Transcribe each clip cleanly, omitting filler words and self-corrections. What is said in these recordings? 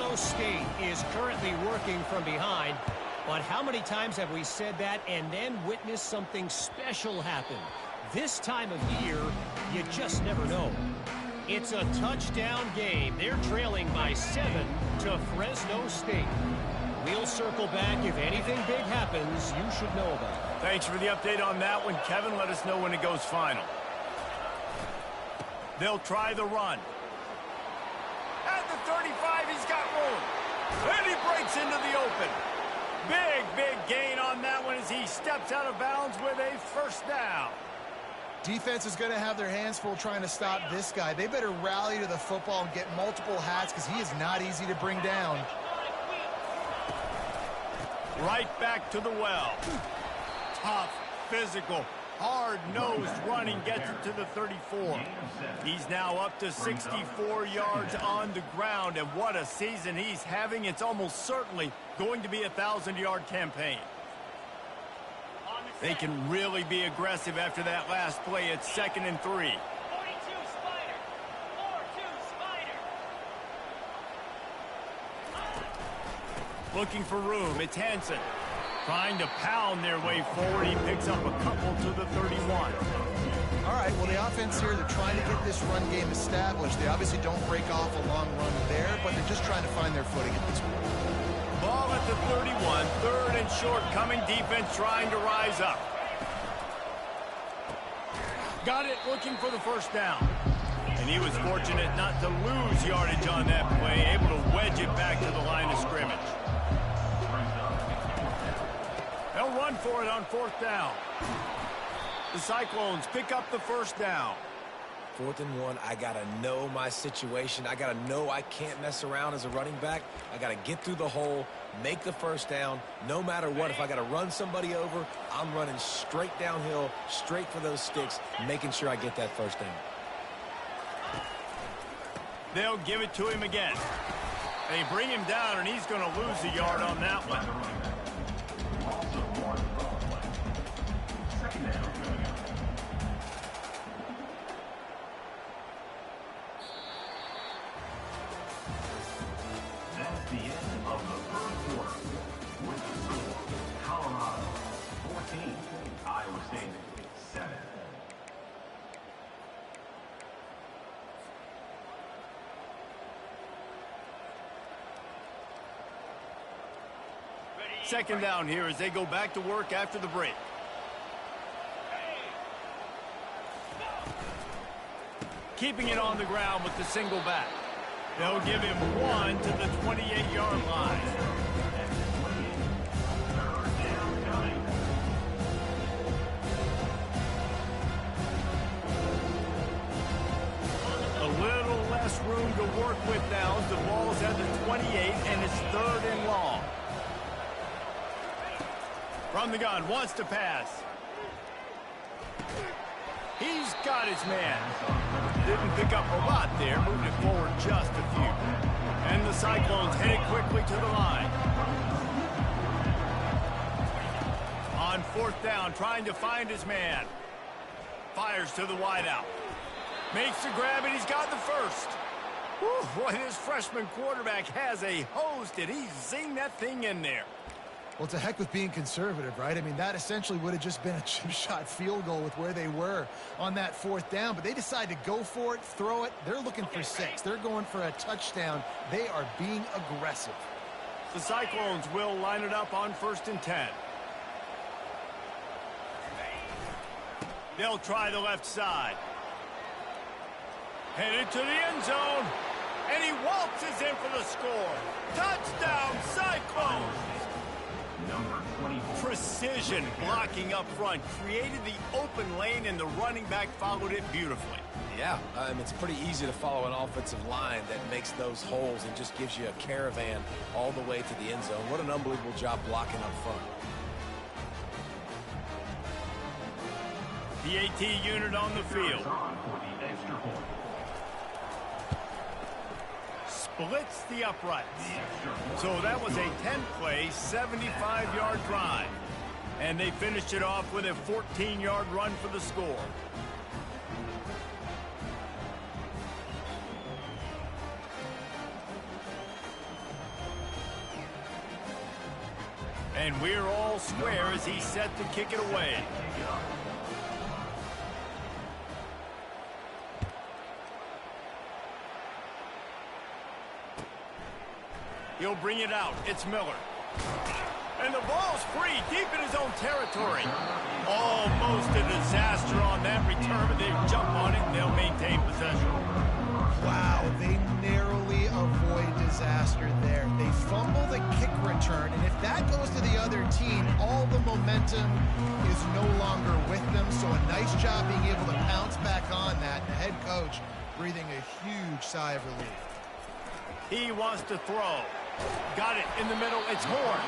Fresno State is currently working from behind. But how many times have we said that and then witnessed something special happen? This time of year, you just never know. It's a touchdown game. They're trailing by 7 to Fresno State. We'll circle back. If anything big happens, you should know about it. Thanks for the update on that one, Kevin. Let us know when it goes final. They'll try the run. At the 35, he's got room. And he breaks into the open. Big gain on that one as he steps out of bounds with a first down. Defense is going to have their hands full trying to stop this guy. They better rally to the football and get multiple hats because he is not easy to bring down. Right back to the well. Tough, physical, hard-nosed running gets it to the 34. He's now up to 64 yards on the ground, and what a season he's having. It's almost certainly going to be a 1,000-yard campaign. They can really be aggressive after that last play. It's 2nd and 3. 42 Spider. 4-2 Spider. Looking for room. It's Hansen. Trying to pound their way forward. He picks up a couple to the 31. All right, well, the offense here, they're trying to get this run game established. They obviously don't break off a long run there, but they're just trying to find their footing at this point. Ball at the 31. 3rd and short coming. Defense trying to rise up. Got it, looking for the first down. And he was fortunate not to lose yardage on that play. Able to wedge it back to the line of scrimmage. They'll run for it on 4th down. The Cyclones pick up the first down. 4th and 1, I got to know my situation. I got to know I can't mess around as a running back. I got to get through the hole, make the first down. No matter what, if I got to run somebody over, I'm running straight downhill, straight for those sticks, making sure I get that first down. They'll give it to him again. They bring him down, and he's going to lose a yard on that one. That's the end of the first quarter. With the score, Colorado 14, Iowa State 7. Second down here as they go back to work after the break. Keeping it on the ground with the single back. They'll give him 1 to the 28-yard line. A little less room to work with now as the ball's at the 28 and it's 3rd and long. From the gun, wants to pass. He's got his man. Didn't pick up a lot there, moved it forward just a few. And the Cyclones headed quickly to the line. On 4th down, trying to find his man. Fires to the wideout. Makes the grab, and he's got the first. Whew, boy, this freshman quarterback has a hose. Did he zing that thing in there? Well, to heck with being conservative, right? I mean, that essentially would have just been a chip shot field goal with where they were on that 4th down. But they decide to go for it, throw it. They're looking for 6. They're going for a touchdown. They are being aggressive. The Cyclones will line it up on 1st and 10. They'll try the left side. Headed to the end zone. And he waltzes in for the score. Touchdown, Cyclones! Precision blocking up front created the open lane, and the running back followed it beautifully. Yeah, it's pretty easy to follow an offensive line that makes those holes and just gives you a caravan all the way to the end zone. What an unbelievable job blocking up front. The AT unit on the field. Splits the uprights. So that was a 10-play, 75-yard drive. And they finished it off with a 14-yard run for the score. And we're all square as he's set to kick it away. He'll bring it out. It's Miller. And the ball's free, deep in his own territory. Almost a disaster on that return, but they jump on it and they'll maintain possession. Wow, they narrowly avoid disaster there. They fumble the kick return, and if that goes to the other team, all the momentum is no longer with them. So a nice job being able to pounce back on that. The head coach breathing a huge sigh of relief. He wants to throw. Got it in the middle. It's Horn.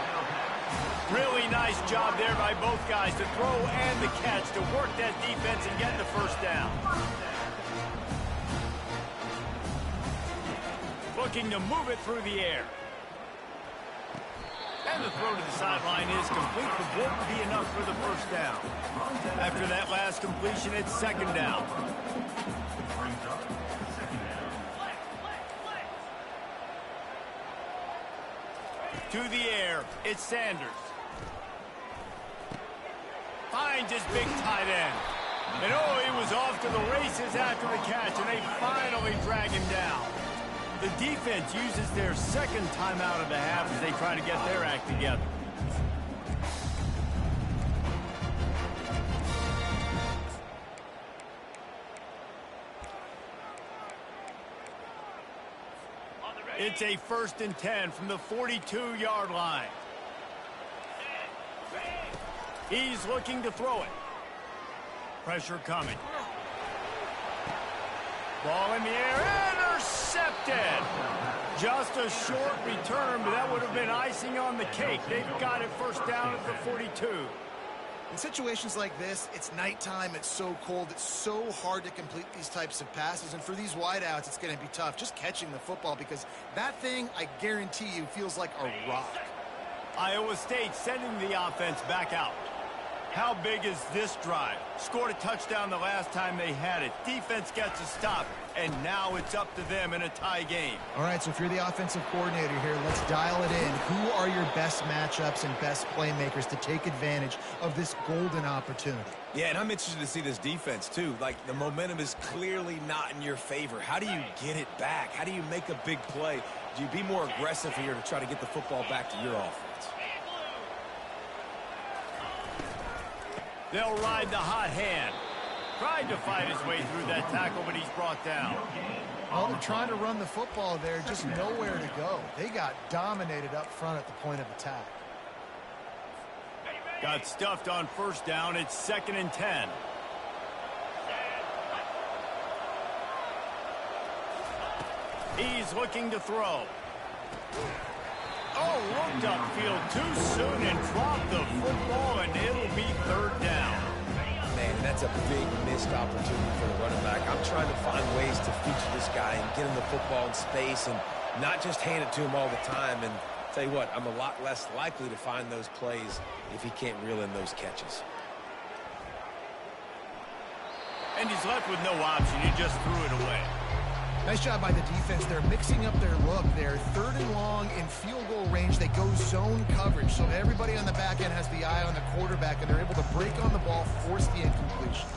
Really nice job there by both guys to throw and the catch to work that defense and get the first down. Looking to move it through the air. And the throw to the sideline is complete, but won't be enough for the first down. After that last completion, it's second down. To the air, it's Sanders. Finds his big tight end. And oh, he was off to the races after the catch, and they finally drag him down. The defense uses their second timeout of the half as they try to get their act together. It's a 1st and 10 from the 42-yard line. He's looking to throw it. Pressure coming. Ball in the air, intercepted. Just a short return, but that would have been icing on the cake. They've got it first down at the 42. In situations like this, it's nighttime, it's so cold, it's so hard to complete these types of passes, and for these wideouts, it's going to be tough just catching the football because that thing, I guarantee you, feels like a rock. Iowa State sending the offense back out. How big is this drive? Scored a touchdown the last time they had it. Defense gets a stop, and now it's up to them in a tie game. All right, so if you're the offensive coordinator here, let's dial it in. Who are your best matchups and best playmakers to take advantage of this golden opportunity? Yeah, and I'm interested to see this defense, too. Like, the momentum is clearly not in your favor. How do you get it back? How do you make a big play? Do you be more aggressive here to try to get the football back to your offense? They'll ride the hot hand. Tried to fight his way through that tackle, but he's brought down. Well, they're trying to run the football there, just nowhere to go. They got dominated up front at the point of attack. Got stuffed on first down. It's 2nd and 10. He's looking to throw. Oh, looked upfield too soon and dropped the football, and it'll be 3rd down. Man, that's a big missed opportunity for the running back. I'm trying to find ways to feature this guy and get him the football in space and not just hand it to him all the time. And tell you what, I'm a lot less likely to find those plays if he can't reel in those catches. And he's left with no option. He just threw it away. Nice job by the defense. They're mixing up their look. They're 3rd and long in field goal range. They go zone coverage, so everybody on the back end has the eye on the quarterback, and they're able to break on the ball, force the incompletion.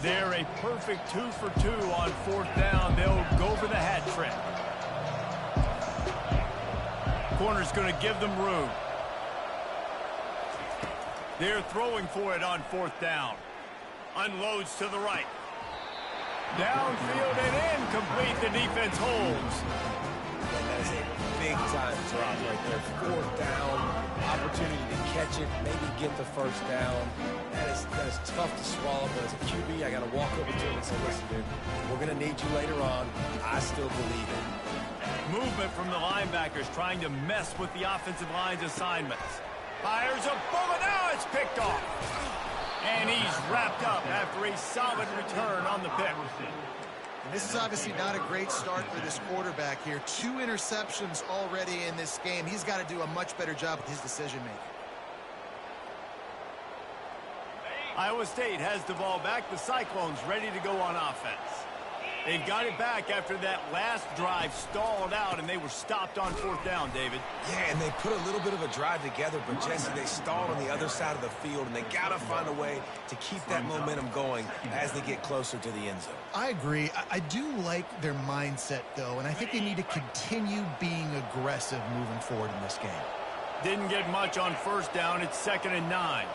They're a perfect 2 for 2 on 4th down. They'll go for the hat trick. Corner's going to give them room. They're throwing for it on 4th down. Unloads to the right. Downfield and incomplete. The defense holds. And that is a big-time drop right there. 4th down, opportunity to catch it, maybe get the first down. That is tough to swallow, but as a QB, I got to walk over to him and say, listen, dude, we're going to need you later on. I still believe it. Movement from the linebackers trying to mess with the offensive line's assignments. Fires a bullet. Now it's picked off. And he's wrapped up after a solid return on the pick. And this is obviously not a great start for this quarterback here. 2 interceptions already in this game. He's got to do a much better job with his decision-making. Iowa State has the ball back. The Cyclones ready to go on offense. They've got it back after that last drive stalled out, and they were stopped on 4th down, David. Yeah, and they put a little bit of a drive together, but, Jesse, they stalled on the other side of the field, and they got to find a way to keep that momentum going as they get closer to the end zone. I agree. I do like their mindset, though, and I think they need to continue being aggressive moving forward in this game. Didn't get much on 1st down. It's 2nd and 9.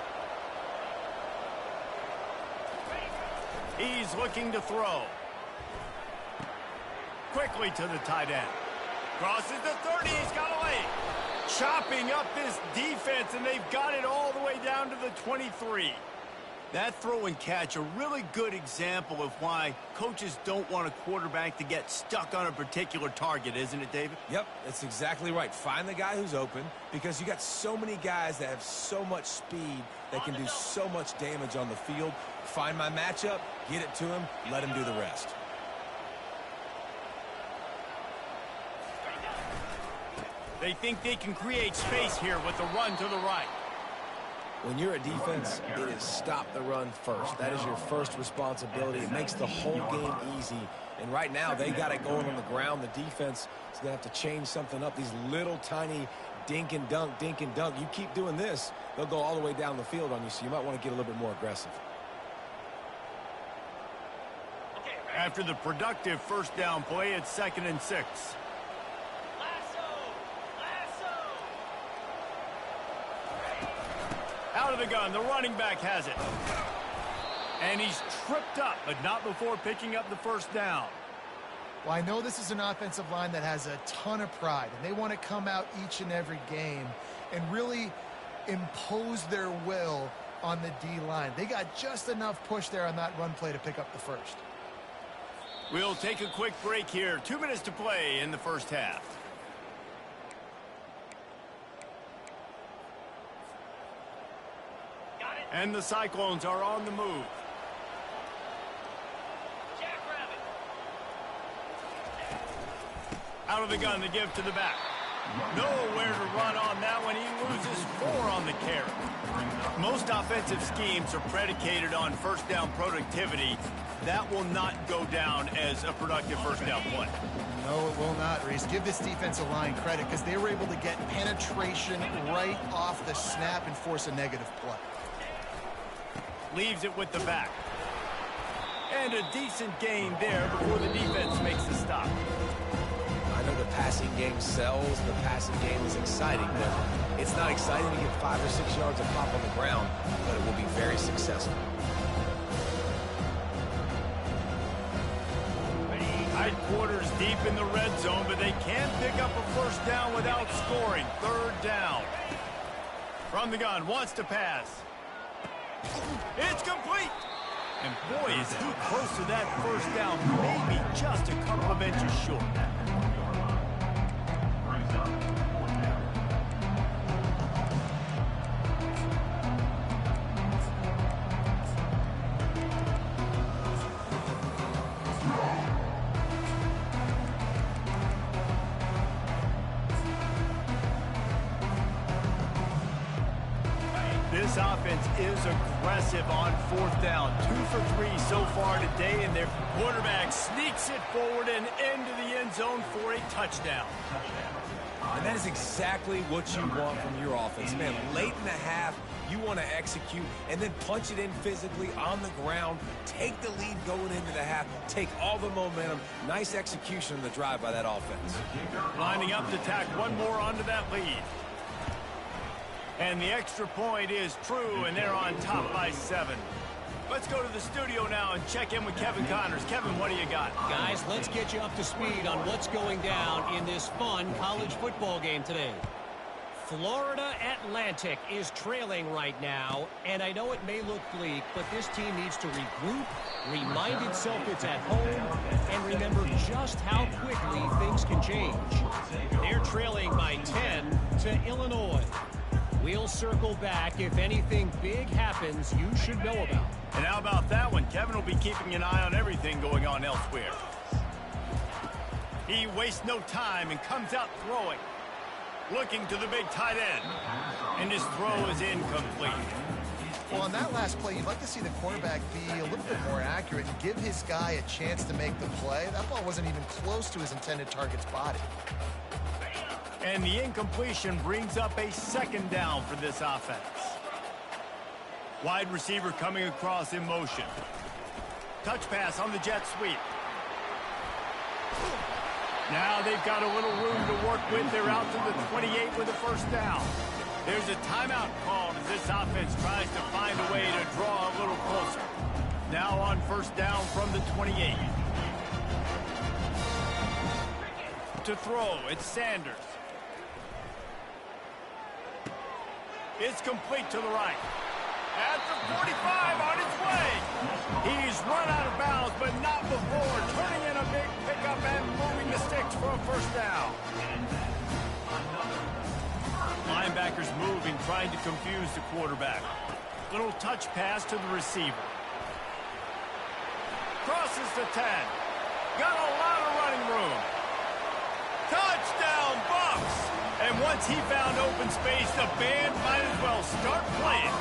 He's looking to throw. Quickly to the tight end. Crosses the 30. He's got away. Chopping up this defense, and they've got it all the way down to the 23. That throw and catch, a really good example of why coaches don't want a quarterback to get stuck on a particular target, isn't it, David? Yep, that's exactly right. Find the guy who's open, because you got so many guys that have so much speed that can do so much damage on the field. Find my matchup, get it to him, let him do the rest. They think they can create space here with the run to the right. When you're a defense, it is stop the run first. That is your first responsibility. It makes the whole game easy. And right now, they got it going on the ground. The defense is going to have to change something up. These little tiny dink and dunk, dink and dunk. You keep doing this, they'll go all the way down the field on you, so you might want to get a little bit more aggressive. After the productive 1st down play, it's 2nd and 6. Out of the gun, the running back has it. And he's tripped up, but not before picking up the 1st down. Well, I know this is an offensive line that has a ton of pride, and they want to come out each and every game and really impose their will on the D-line. They got just enough push there on that run play to pick up the 1st. We'll take a quick break here. 2 minutes to play in the 1st half. And the Cyclones are on the move. Out of the gun, the give to the back. Nowhere to run on that one. He loses 4 on the carry. Most offensive schemes are predicated on 1st down productivity. That will not go down as a productive 1st down play. No, it will not, Reese. Give this defensive line credit because they were able to get penetration right off the snap and force a negative play. Leaves it with the back. And a decent gain there before the defense makes the stop. I know the passing game sells, the passing game is exciting, but it's not exciting to get 5 or 6 yards of pop on the ground, but it will be very successful. Tight quarters deep in the red zone, but they can't pick up a 1st down without scoring. 3rd down. From the gun, wants to pass. It's complete. And boy, is he close to that 1st down, maybe just a couple of inches short. This offense is aggressive on 4th down. 2 for 3 so far today, and their quarterback sneaks it forward and into the end zone for a touchdown. And that is exactly what you want from your offense. Man, late in the half, you want to execute and then punch it in physically on the ground, take the lead going into the half, take all the momentum. Nice execution on the drive by that offense. Lining up to tack one more onto that lead. And the extra point is true, and they're on top by 7. Let's go to the studio now and check in with Kevin Connors. Kevin, what do you got? Guys, let's get you up to speed on what's going down in this fun college football game today. Florida Atlantic is trailing right now, and I know it may look bleak, but this team needs to regroup, remind itself it's at home, and remember just how quickly things can change. They're trailing by 10 to Illinois. We'll circle back if anything big happens you should know about. And how about that one? Kevin will be keeping an eye on everything going on elsewhere. He wastes no time and comes out throwing. Looking to the big tight end. And his throw is incomplete. Well, on that last play, you'd like to see the quarterback be a little bit more accurate and give his guy a chance to make the play. That ball wasn't even close to his intended target's body. And the incompletion brings up a second down for this offense. Wide receiver coming across in motion. Touch pass on the jet sweep. Now they've got a little room to work with. They're out to the 28 with a first down. There's a timeout called as this offense tries to find a way to draw a little closer. Now on first down from the 28. To throw, it's Sanders. It's complete to the right. At the 45 on his way. He's run out of bounds, but not before turning in a big pickup and moving the sticks for a first down. Linebackers moving, trying to confuse the quarterback. Little touch pass to the receiver. Crosses the 10. Got a lot of running room. Touchdown, Bucks! And once he found open space, the band might as well start playing.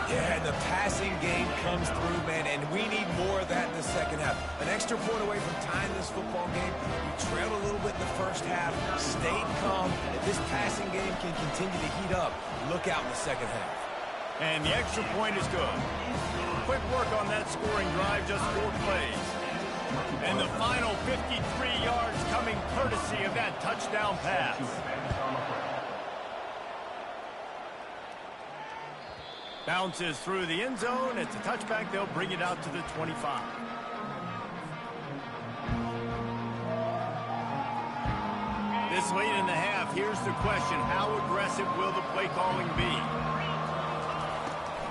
Yeah, and the passing game comes through, man, and we need more of that in the second half. An extra point away from tying this football game. We trailed a little bit in the first half, stayed calm. If this passing game can continue to heat up, look out in the second half. And the extra point is good. Quick work on that scoring drive, just 4 plays. And the final 53 yards coming courtesy of that touchdown pass. Bounces through the end zone. It's a touchback. They'll bring it out to the 25. This late in the half, here's the question. How aggressive will the play calling be?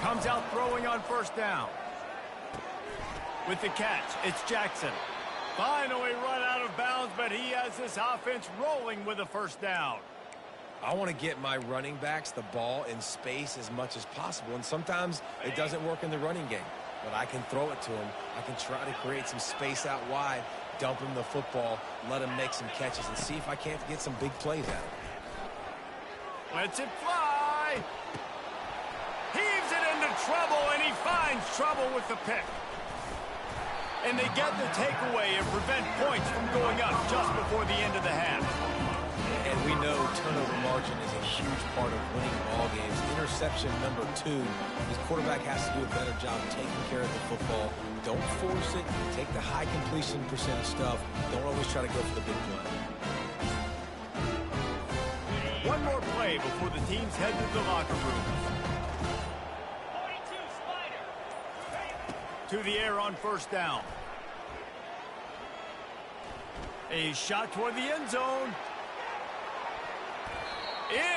Comes out throwing on first down. With the catch, it's Jackson. Finally run out of bounds, but he has this offense rolling with a first down. I want to get my running backs the ball in space as much as possible, and sometimes it doesn't work in the running game. But I can throw it to them. I can try to create some space out wide, dump him the football, let him make some catches, and see if I can't get some big plays out of him. Lets it fly. Heaves it into trouble, and he finds trouble with the pick. And they get the takeaway and prevent points from going up just before the end of the half. And we know turnover margin is a huge part of winning ball games. Interception number 2. His quarterback has to do a better job taking care of the football. Don't force it. Take the high completion percentage stuff. Don't always try to go for the big play. One more play before the teams head to the locker room. 42 Spider. To the air on first down. A shot toward the end zone.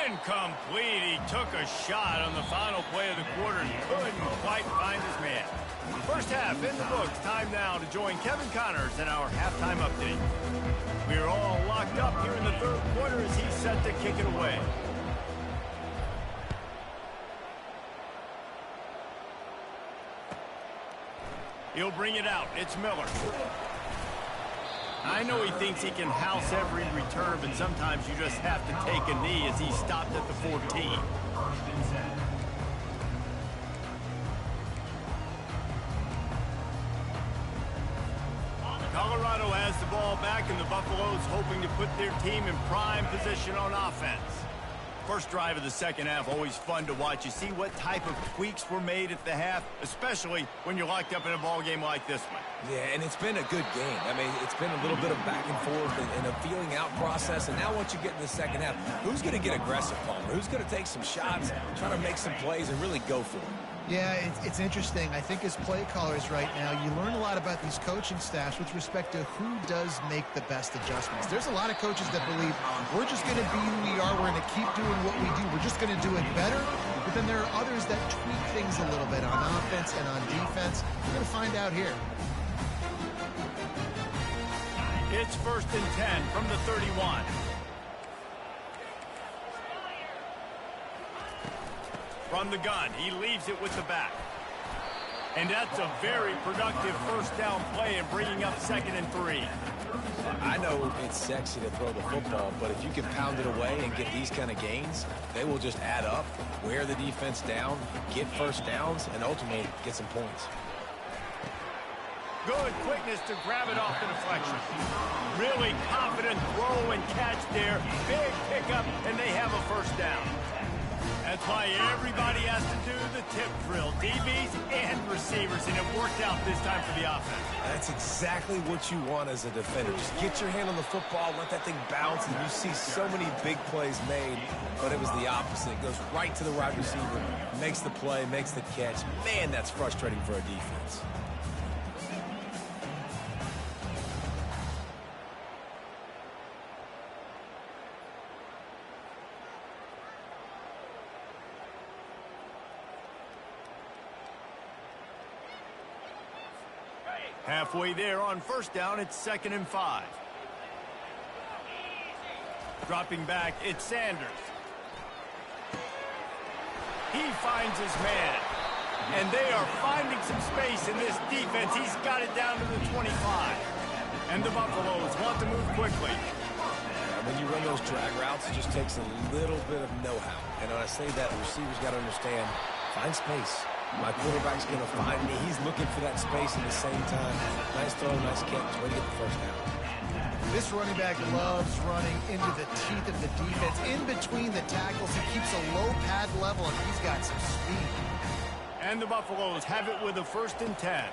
Incomplete. He took a shot on the final play of the quarter and couldn't quite find his man. First half in the books. Time now to join Kevin Connors in our halftime update. We are all locked up here in the third quarter as he's set to kick it away. He'll bring it out. It's Miller. I know he thinks he can house every return, but sometimes you just have to take a knee as he stopped at the 14. Colorado has the ball back, and the Buffaloes hoping to put their team in prime position on offense. First drive of the second half, always fun to watch. You see what type of tweaks were made at the half, especially when you're locked up in a ball game like this one. Yeah, and it's been a good game. I mean, it's been a little bit of back and forth and a feeling out process. And now once you get in the second half, who's going to get aggressive, Palmer? Who's going to take some shots, try to make some plays, and really go for it? Yeah, it's interesting. I think as play callers right now, you learn a lot about these coaching staffs with respect to who does make the best adjustments. There's a lot of coaches that believe we're just going to be who we are. We're going to keep doing what we do. We're just going to do it better. But then there are others that tweak things a little bit on offense and on defense. We're going to find out here. It's 1st and 10 from the 31. From the gun, he leaves it with the back. And that's a very productive first down play and bringing up 2nd and 3. I know it's sexy to throw the football, but if you can pound it away and get these kind of gains, they will just add up, wear the defense down, get first downs, and ultimately get some points. Good quickness to grab it off the deflection. Really confident throw and catch there. Big pickup, and they have a first down. That's why everybody has to do the tip drill, DBs and receivers, and it worked out this time for the offense. That's exactly what you want as a defender. Just get your hand on the football, let that thing bounce, and you see so many big plays made, but it was the opposite. It goes right to the wide receiver, makes the play, makes the catch. Man, that's frustrating for a defense. Halfway there on first down, it's 2nd and 5. Dropping back, it's Sanders. He finds his man. And they are finding some space in this defense. He's got it down to the 25. And the Buffaloes want to move quickly. When you run those drag routes, it just takes a little bit of know-how. And when I say that, the receivers got to understand, find space. My quarterback's going to find me. He's looking for that space at the same time. Nice throw, nice catch. Way to get the first down. This running back loves running into the teeth of the defense. In between the tackles, he keeps a low pad level, and he's got some speed. And the Buffaloes have it with a 1st and 10.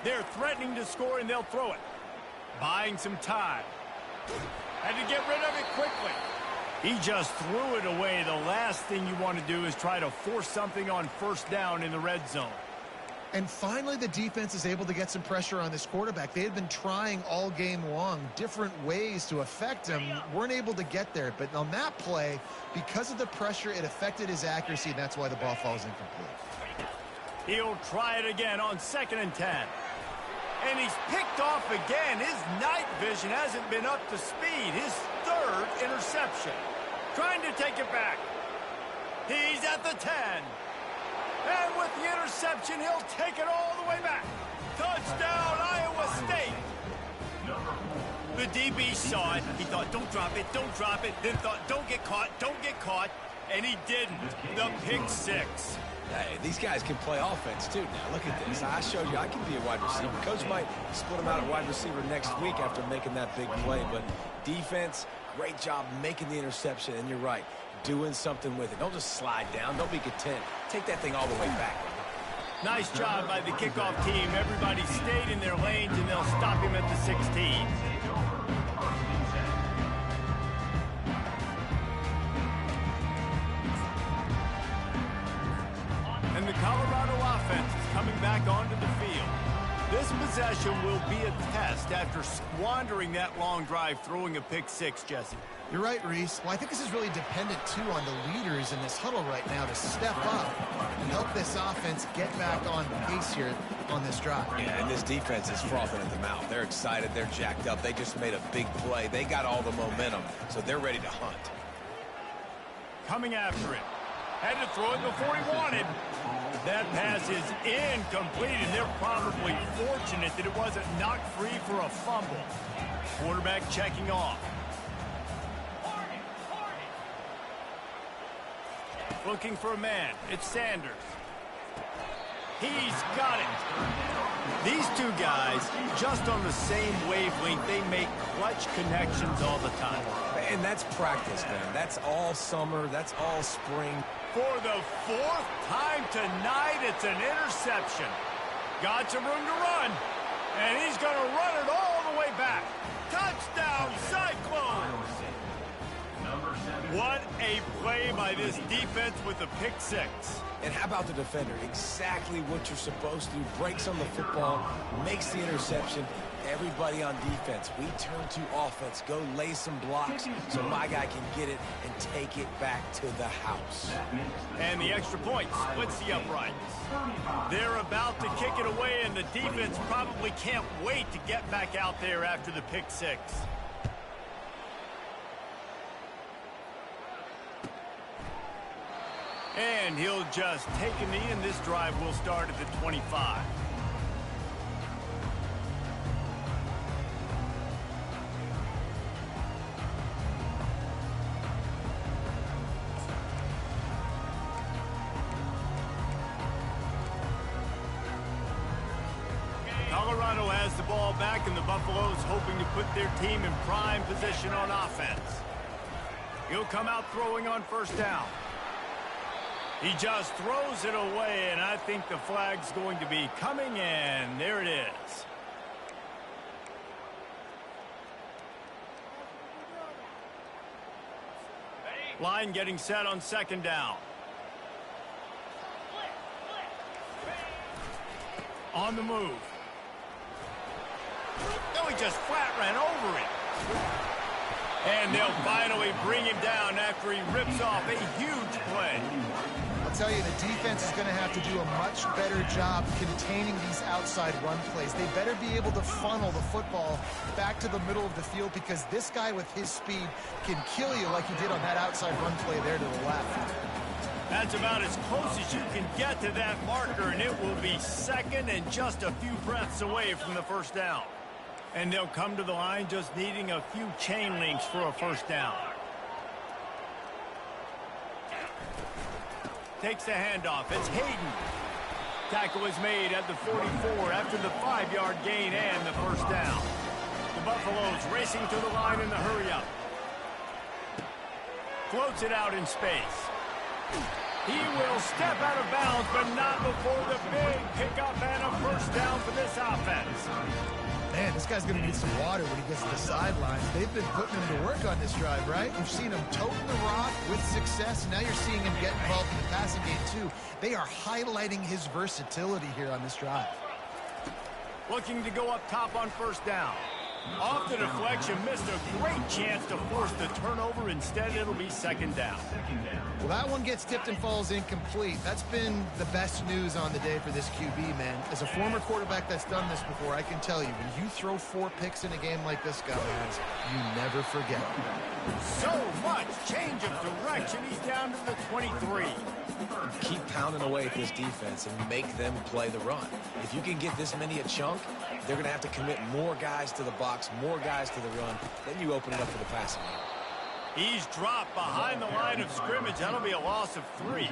They're threatening to score, and they'll throw it. Buying some time. Had to get rid of it quickly. He just threw it away. The last thing you want to do is try to force something on first down in the red zone. And finally, the defense is able to get some pressure on this quarterback. They had been trying all game long different ways to affect him. Weren't able to get there. But on that play, because of the pressure, it affected his accuracy, and that's why the ball falls incomplete. He'll try it again on 2nd and 10. And he's picked off again. His night vision hasn't been up to speed. His 3rd interception. Trying to take it back. He's at the 10. And with the interception, he'll take it all the way back. Touchdown, Iowa State. The DB saw it. He thought, don't drop it, don't drop it. Then thought, don't get caught, don't get caught. And he didn't. The pick 6. Hey, these guys can play offense, too. Now, look at this. I showed you I can be a wide receiver. Coach might split him out at wide receiver next week after making that big play. But defense, great job making the interception. And you're right, doing something with it. Don't just slide down. Don't be content. Take that thing all the way back. Nice job by the kickoff team. Everybody stayed in their lanes, and they'll stop him at the 16. And the Colorado offense is coming back onto the field. This possession will be a test after squandering that long drive throwing a pick 6, Jesse. You're right, Reese. Well, I think this is really dependent, too, on the leaders in this huddle right now to step up and help this offense get back on pace here on this drive. Yeah, and this defense is frothing at the mouth. They're excited. They're jacked up. They just made a big play. They got all the momentum, so they're ready to hunt. Coming after it. Had to throw it before he wanted. That pass is incomplete, and they're probably fortunate that it wasn't knocked free for a fumble. Quarterback checking off. Looking for a man. It's Sanders. He's got it. These two guys, just on the same wavelength, they make clutch connections all the time. And that's practice, man. That's all summer. That's all spring. For the 4th time tonight, it's an interception. Got some room to run, and he's going to run it all the way back. Touchdown, Cyclones! What a play by this defense with the pick 6. And how about the defender? Exactly what you're supposed to do. Breaks on the football, makes the interception. Everybody on defense, we turn to offense. Go lay some blocks so my guy can get it and take it back to the house. And the extra point splits the uprights. They're about to kick it away, and the defense probably can't wait to get back out there after the pick 6. And he'll just take a knee, and this drive will start at the 25. Colorado has the ball back, and the Buffaloes hoping to put their team in prime position on offense. He'll come out throwing on first down. He just throws it away, and I think the flag's going to be coming in. There it is. Line getting set on second down. On the move. No, he just flat ran over it. And they'll finally bring him down after he rips off a huge play. I'll tell you, the defense is going to have to do a much better job containing these outside run plays. They better be able to funnel the football back to the middle of the field, because this guy with his speed can kill you like he did on that outside run play there to the left. That's about as close as you can get to that marker, and it will be second and just a few breaths away from the first down. And they'll come to the line just needing a few chain links for a first down. Takes the handoff. It's Hayden. Tackle is made at the 44 after the 5-yard gain and the first down. The Buffaloes racing to the line in the hurry-up. Floats it out in space. He will step out of bounds, but not before the big pickup and a first down for this offense. Man, this guy's going to need some water when he gets to the sidelines. They've been putting him to work on this drive, right? You've seen him toting the rock with success, and now you're seeing him get involved in the passing game, too. They are highlighting his versatility here on this drive. Looking to go up top on first down. Off the deflection, missed a great chance to force the turnover. Instead, it'll be second down. Well, that one gets tipped and falls incomplete. That's been the best news on the day for this QB, man. As a former quarterback that's done this before, I can tell you, when you throw 4 picks in a game like this guy has, you never forget. So much change of direction. He's down to the 23. Keep pounding away at this defense and make them play the run. If you can get this many a chunk, they're going to have to commit more guys to the box, more guys to the run. Then you open it up for the passing game. He's dropped behind the line of scrimmage. That'll be a loss of 3.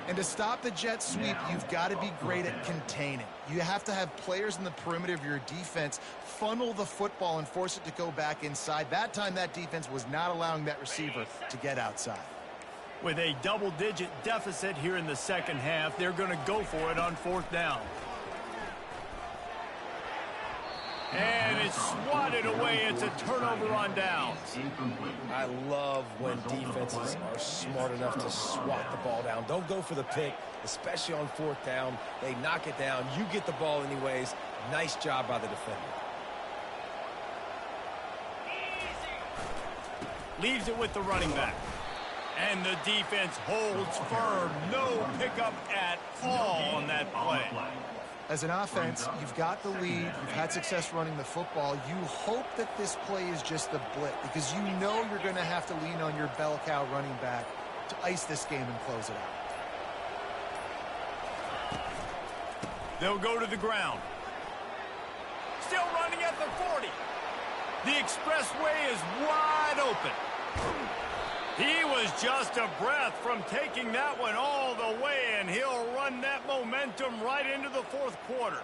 And to stop the jet sweep, you've got to be great at containing. You have to have players in the perimeter of your defense funnel the football and force it to go back inside. That time, that defense was not allowing that receiver to get outside. With a double-digit deficit here in the second half, they're going to go for it on fourth down. And it's swatted away. It's a turnover on downs. I love when defenses are smart enough to swat the ball down. Don't go for the pick, especially on fourth down. They knock it down. You get the ball anyways. Nice job by the defender. Leaves it with the running back. And the defense holds firm. No pickup at all on that play. As an offense, you've got the lead. You've had success running the football. You hope that this play is just the blip, because you know you're going to have to lean on your bell cow running back to ice this game and close it out. They'll go to the ground. Still running at the 40. The expressway is wide open. He was just a breath from taking that one all the way, and he'll run that momentum right into the fourth quarter.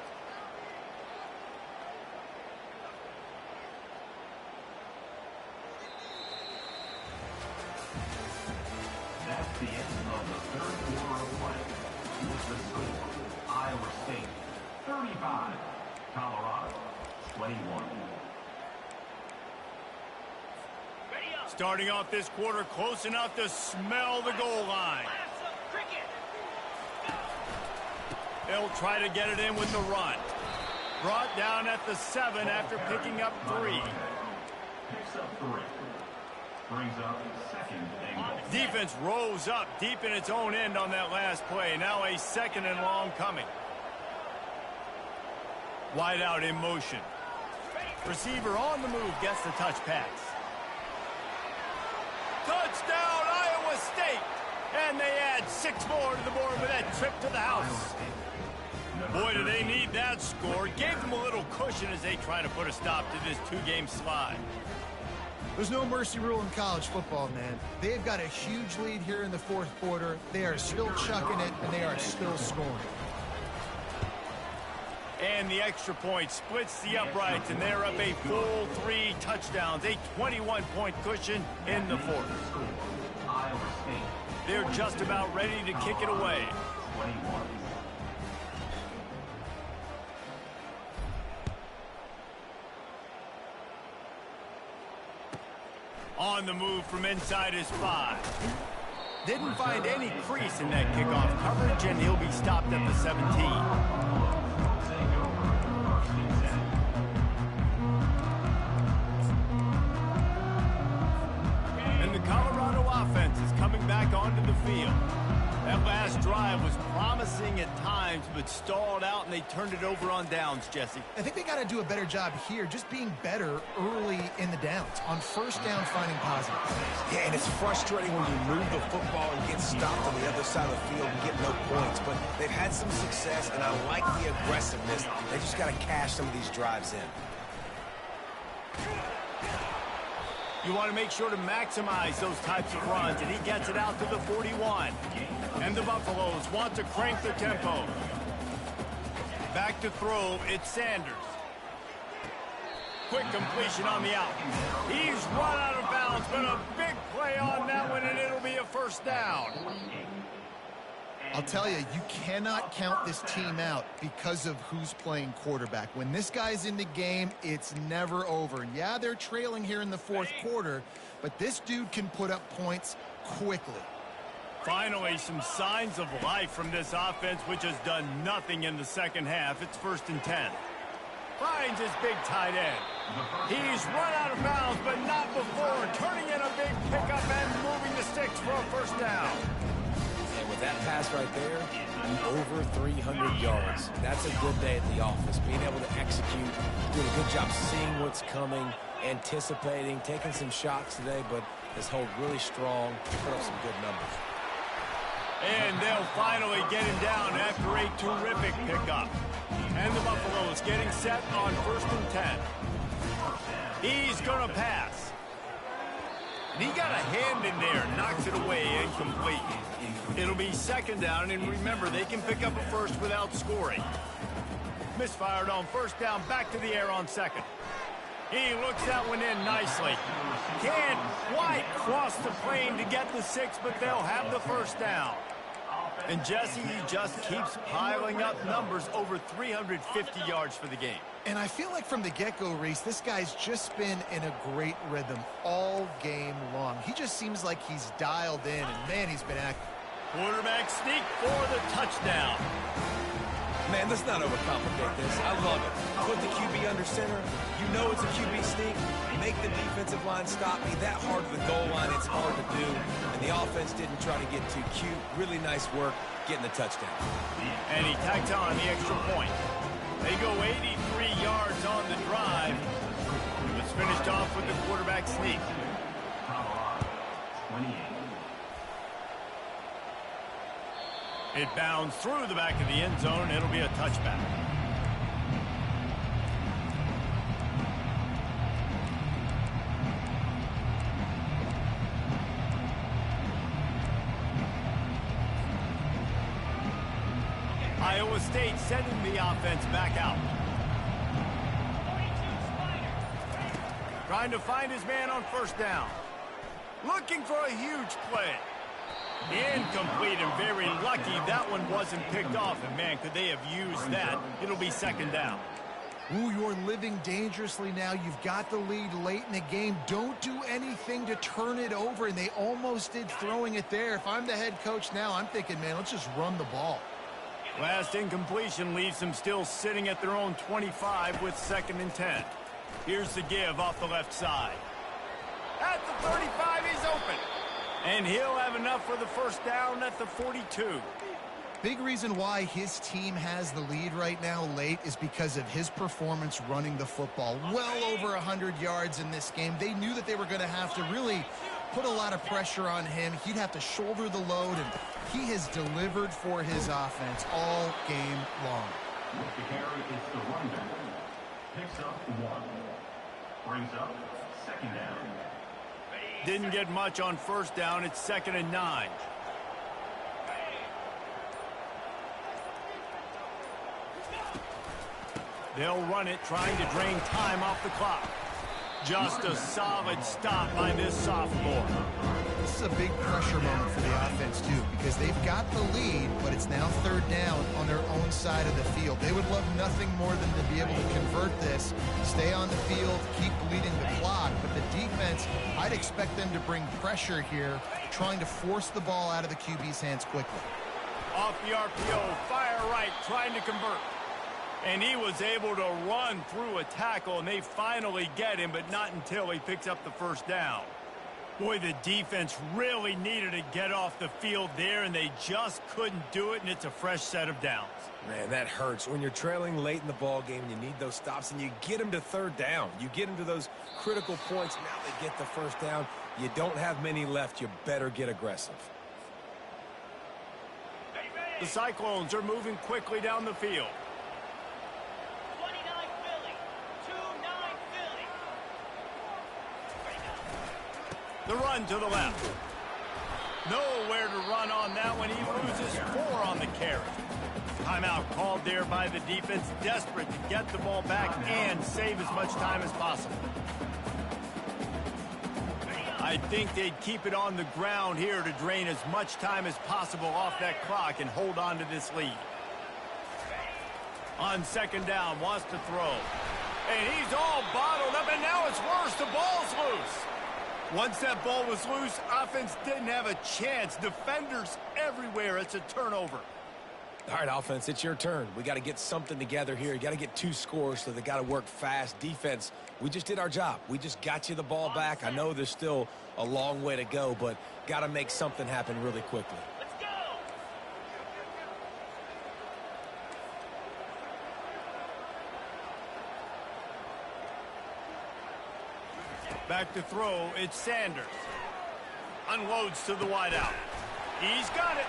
That's the end of the third quarter of play. With the score, Iowa State 35, Colorado 21. Starting off this quarter close enough to smell the goal line. They'll try to get it in with the run. Brought down at the 7 after picking up 3. Picks up 3. Brings up second and goal. Defense rose up deep in its own end on that last play. Now a second and long coming. Wide out in motion. Receiver on the move gets the touch pass. Touchdown, Iowa State. And they add 6 more to the board with that trip to the house. Boy, do they need that score. Gave them a little cushion as they try to put a stop to this 2-game slide. There's no mercy rule in college football, man. They've got a huge lead here in the fourth quarter. They are still chucking it, and they are still scoring. And the extra point splits the uprights, and they're up a full 3 touchdowns, a 21-point cushion in the fourth. They're just about ready to kick it away. On the move from inside his 5. Didn't find any crease in that kickoff coverage, and he'll be stopped at the 17. And the Colorado offense is coming back onto the field. That last drive was promising at times, but stalled out, and they turned it over on downs, Jesse. I think they got to do a better job here, just being better early in the downs. On first down, finding positives. Yeah, and it's frustrating when you move the football and get stopped on the other side of the field and get no points. But they've had some success, and I like the aggressiveness. They just got to cash some of these drives in. You want to make sure to maximize those types of runs, and he gets it out to the 41. And the Buffaloes want to crank the tempo. Back to throw, it's Sanders. Quick completion on the out. He's run out of bounds, but a big play on that one, and it'll be a first down. I'll tell you, you cannot count this team out because of who's playing quarterback. When this guy's in the game, it's never over. Yeah, they're trailing here in the fourth quarter, but this dude can put up points quickly. Finally, some signs of life from this offense, which has done nothing in the second half. It's 1st and 10. Finds his big tight end. He's run out of bounds, but not before. Turning in a big pickup and moving the sticks for a first down. And with that pass right there, over 300 yards. That's a good day at the office. Being able to execute, doing a good job seeing what's coming, anticipating, taking some shots today, but this hold really strong, put up some good numbers. And they'll finally get him down after a terrific pickup. And the Buffaloes getting set on 1st and 10. He's going to pass. And he got a hand in there, knocks it away, incomplete. It'll be 2nd down, and remember, they can pick up a first without scoring. Misfired on 1st down, back to the air on 2nd. He looks that one in nicely. Can't quite cross the plane to get the 6, but they'll have the first down. And Jesse, he just keeps piling up numbers, over 350 yards for the game. And I feel like from the get-go, Reese, this guy's just been in a great rhythm all game long. He just seems like he's dialed in, and man, he's been active. Quarterback sneak for the touchdown. Man, let's not overcomplicate this. I love it. Put the QB under center. You know it's a QB sneak. Make the defensive line stop. Be that hard to the goal line. It's hard to do. And the offense didn't try to get too cute. Really nice work getting the touchdown. And he tags on the extra point. They go 83 yards on the drive. It was finished off with the quarterback sneak. 28. It bounds through the back of the end zone. It'll be a touchback. Iowa State sending the offense back out. Trying to find his man on 1st down. Looking for a huge play. Incomplete, and very lucky that one wasn't picked off. And man, could they have used that? It'll be 2nd down. Ooh, you're living dangerously now. You've got the lead late in the game. Don't do anything to turn it over, and they almost did throwing it there. If I'm the head coach now, I'm thinking, man, let's just run the ball. Last incompletion leaves them still sitting at their own 25 with 2nd and 10. Here's the give off the left side. At the 35, he's open. And he'll have enough for the first down at the 42. Big reason why his team has the lead right now late is because of his performance running the football. Well over 100 yards in this game. They knew that they were going to have to really put a lot of pressure on him. He'd have to shoulder the load, and he has delivered for his offense all game long. With the carry, it's the running back. Picks up 1. Brings up 2nd down. Didn't get much on 1st down. It's 2nd and 9. They'll run it, trying to drain time off the clock. Just a solid stop by this sophomore. This is a big pressure moment for the offense, too, because they've got the lead, but it's now 3rd down on their own side of the field. They would love nothing more than to be able to convert this, stay on the field, keep bleeding the clock. But the defense, I'd expect them to bring pressure here, trying to force the ball out of the QB's hands quickly. Off the RPO, fire right, trying to convert. And he was able to run through a tackle, and they finally get him, but not until he picks up the 1st down. Boy, the defense really needed to get off the field there, and they just couldn't do it, and it's a fresh set of downs. Man, that hurts. When you're trailing late in the ball game, you need those stops, and you get them to 3rd down. You get them to those critical points. Now they get the 1st down. You don't have many left. You better get aggressive. The Cyclones are moving quickly down the field. 29 Philly. 2-9 Philly. The run to the left. Nowhere to run on that one. He loses 4 on the carry. Timeout called there by the defense, desperate to get the ball back and save as much time as possible. I think they'd keep it on the ground here to drain as much time as possible off that clock and hold on to this lead. On 2nd down, wants to throw. And he's all bottled up, and now it's worse. The ball's loose. Once that ball was loose, offense didn't have a chance. Defenders everywhere. It's a turnover. All right, offense, it's your turn. We got to get something together here. You got to get 2 scores, so they got to work fast. Defense, we just did our job. We just got you the ball back. I know there's still a long way to go, but got to make something happen really quickly. Let's go. Back to throw, it's Sanders. Unloads to the wideout. He's got it.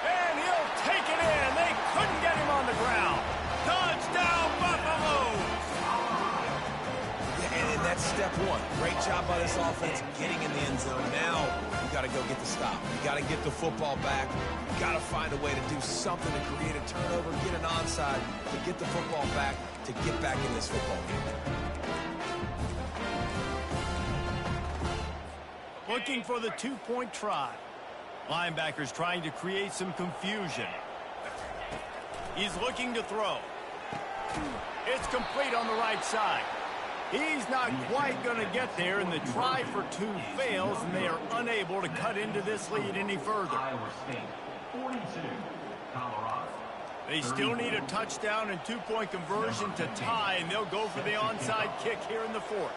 And he'll take it in. They couldn't get him on the ground. Touchdown, Buffaloes! Yeah, and that's step 1. Great job by this offense getting in the end zone. Now you got to go get the stop. You got to get the football back. You got to find a way to do something to create a turnover, get an onside, to get the football back, to get back in this football game. Looking for the 2-point try. Linebackers trying to create some confusion. He's looking to throw. It's complete on the right side. He's not quite going to get there, and the try for 2 fails, and they are unable to cut into this lead any further. Iowa State, 42, Colorado. They still need a touchdown and 2-point conversion to tie, and they'll go for the onside kick here in the 4th.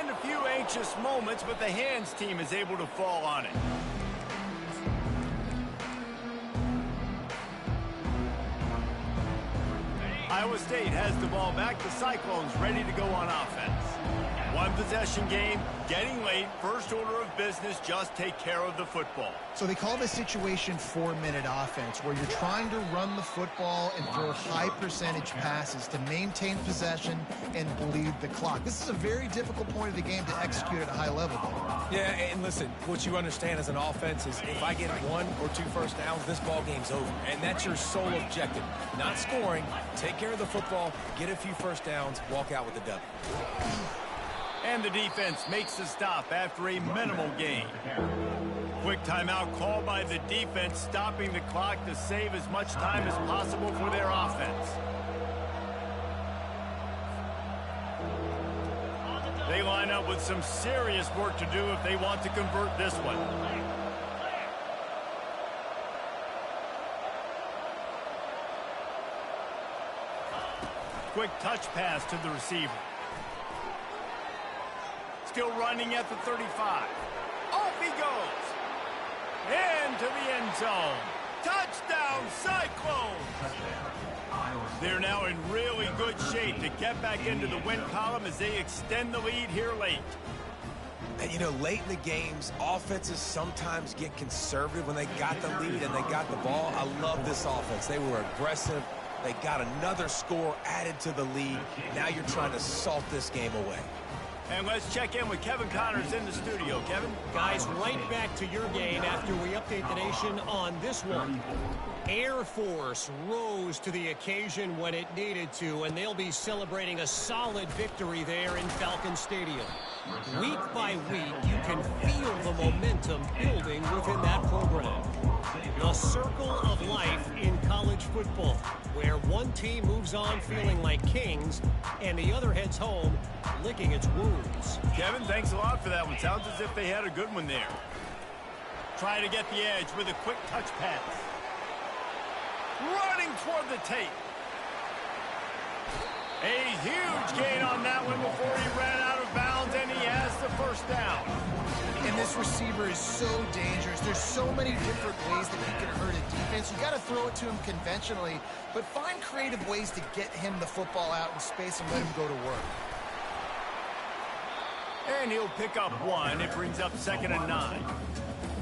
And a few anxious moments, but the hands team is able to fall on it. Iowa State has the ball back. The Cyclones ready to go on offense. 1-possession game, getting late. First order of business, just take care of the football. So they call this situation 4-minute offense, where you're trying to run the football and throw high percentage passes to maintain possession and bleed the clock. This is a very difficult point of the game to execute at a high level. Yeah, and listen, what you understand as an offense is if I get 1 or 2 first downs, this ball game's over. And that's your sole objective. Not scoring, take care of the football, get a few first downs, walk out with a W. And the defense makes the stop after a minimal gain. Quick timeout called by the defense, stopping the clock to save as much time as possible for their offense. They line up with some serious work to do if they want to convert this one. Quick touch pass to the receiver. Still running at the 35. Off he goes. Into the end zone. Touchdown, Cyclones! They're now in really good shape to get back into the win column as they extend the lead here late. And, you know, late in the games, offenses sometimes get conservative when they got the lead and they got the ball. I love this offense. They were aggressive. They got another score added to the lead. Now you're trying to salt this game away. And let's check in with Kevin Connors in the studio. Kevin? Guys, right back to your game after we update the nation on this one. Air Force rose to the occasion when it needed to, and they'll be celebrating a solid victory there in Falcon Stadium. Week by week, you can feel the momentum building within that program. The circle of life in college football, where one team moves on feeling like kings, and the other heads home licking its wounds. Kevin, thanks a lot for that one. Sounds as if they had a good one there. Trying to get the edge with a quick touch pass. Running toward the tape. A huge gain on that one before he ran out of bounds, and he has the first down. And this receiver is so dangerous. There's so many different ways that he can hurt a defense. You got to throw it to him conventionally, but find creative ways to get him the football out in space and let him go to work. And he'll pick up one. It brings up 2nd and 9.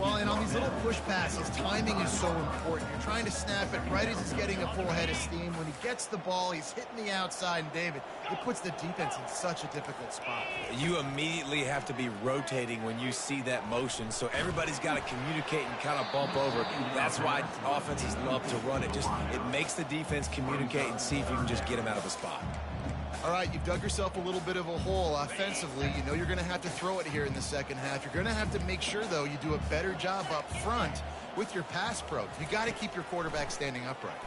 Well, and on these little push passes, timing is so important. You're trying to snap it right as he's getting a full head of steam. When he gets the ball, he's hitting the outside, and David, it puts the defense in such a difficult spot. You immediately have to be rotating when you see that motion, so everybody's got to communicate and kind of bump over. That's why offenses love to run it. It makes the defense communicate and see if you can just get him out of a spot. All right, you've dug yourself a little bit of a hole offensively. You know you're going to have to throw it here in the second half. You're going to have to make sure, though, you do a better job up front with your pass pro. You got to keep your quarterback standing upright.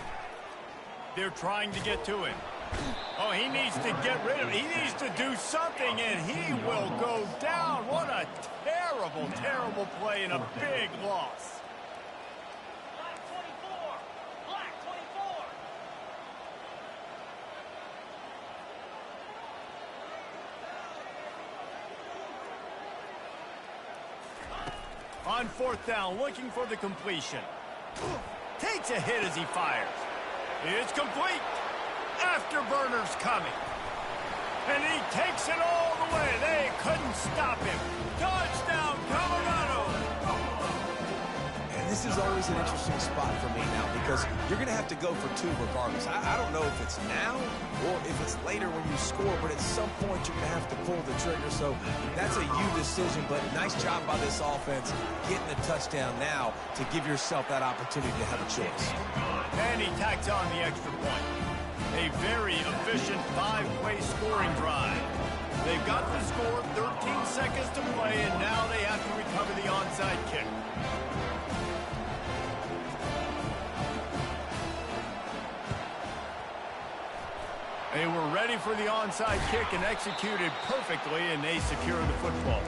They're trying to get to him. Oh, he needs to get rid of it. He needs to do something, and he will go down. What a terrible, terrible play and a big loss. Black 24. Black 24. On 4th down, looking for the completion. Takes a hit as he fires. It's complete. Afterburner's coming. And he takes it all the way. They couldn't stop him. Touchdown, Colorado. And this is always an interesting spot for me now because you're going to have to go for two regardless. I don't know if it's now or if it's later when you score, but at some point you're going to have to pull the trigger. So that's a you decision, but nice job by this offense getting the touchdown now to give yourself that opportunity to have a choice. And he tacks on the extra point. A very efficient 5-play scoring drive. They've got the score, 13 seconds to play, and now they have to recover the onside kick. They were ready for the onside kick and executed perfectly, and they secure the football.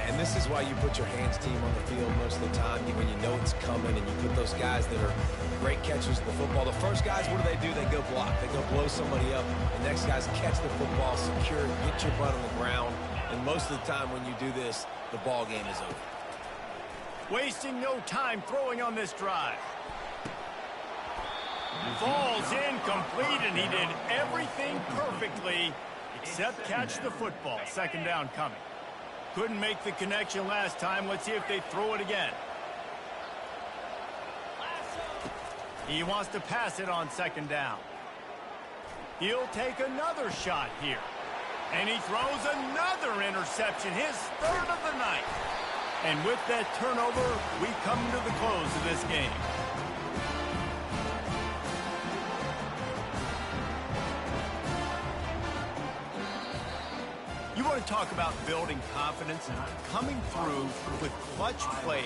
And this is why you put your hands team on the field most of the time when you know it's coming, and you put those guys that are great catchers of the football. The first guys, what do? They go block. They go blow somebody up. The next guys catch the football, secure it, get your butt on the ground. And most of the time when you do this, the ball game is over. Wasting no time throwing on this drive. Falls incomplete, and he did everything perfectly except catch the football. 2nd down coming. Couldn't make the connection last time. Let's see if they throw it again. He wants to pass it on 2nd down. He'll take another shot here. And he throws another interception, his 3rd of the night. And with that turnover, we come to the close of this game. You want to talk about building confidence? Coming through with clutch plays